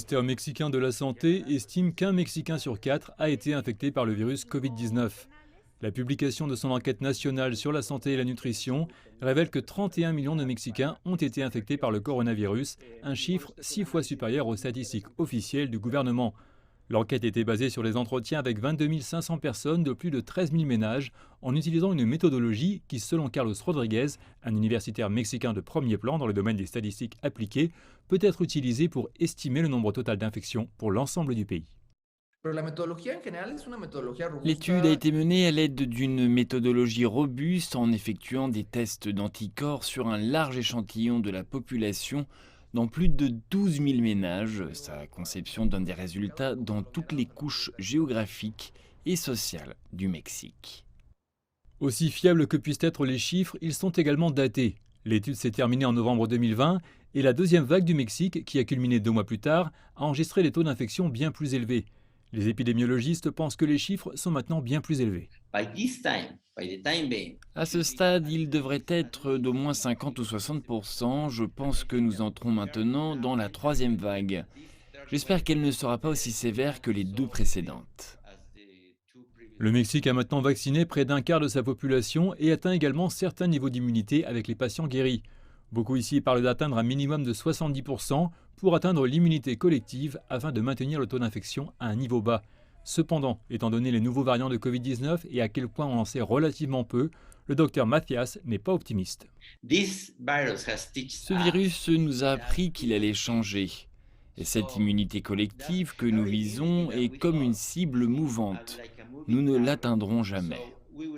ministère mexicain de la Santé estime qu'un Mexicain sur 4 a été infecté par le virus Covid-19. La publication de son enquête nationale sur la santé et la nutrition révèle que 31 millions de Mexicains ont été infectés par le coronavirus, un chiffre 6 fois supérieur aux statistiques officielles du gouvernement. L'enquête était basée sur les entretiens avec 22 500 personnes de plus de 13 000 ménages en utilisant une méthodologie qui, selon Carlos Rodriguez, un universitaire mexicain de premier plan dans le domaine des statistiques appliquées, peut être utilisée pour estimer le nombre total d'infections pour l'ensemble du pays. L'étude a été menée à l'aide d'une méthodologie robuste en effectuant des tests d'anticorps sur un large échantillon de la population dans plus de 12 000 ménages. Sa conception donne des résultats dans toutes les couches géographiques et sociales du Mexique. Aussi fiables que puissent être les chiffres, ils sont également datés. L'étude s'est terminée en novembre 2020 et la deuxième vague du Mexique, qui a culminé 2 mois plus tard, a enregistré des taux d'infection bien plus élevés. Les épidémiologistes pensent que les chiffres sont maintenant bien plus élevés. À ce stade, il devrait être d'au moins 50 ou 60%. Je pense que nous entrons maintenant dans la troisième vague. J'espère qu'elle ne sera pas aussi sévère que les deux précédentes. Le Mexique a maintenant vacciné près d'un quart de sa population et atteint également certains niveaux d'immunité avec les patients guéris. Beaucoup ici parlent d'atteindre un minimum de 70% pour atteindre l'immunité collective afin de maintenir le taux d'infection à un niveau bas. Cependant, étant donné les nouveaux variants de Covid-19 et à quel point on en sait relativement peu, le docteur Mathias n'est pas optimiste. Ce virus nous a appris qu'il allait changer. Et cette immunité collective que nous visons est comme une cible mouvante. Nous ne l'atteindrons jamais.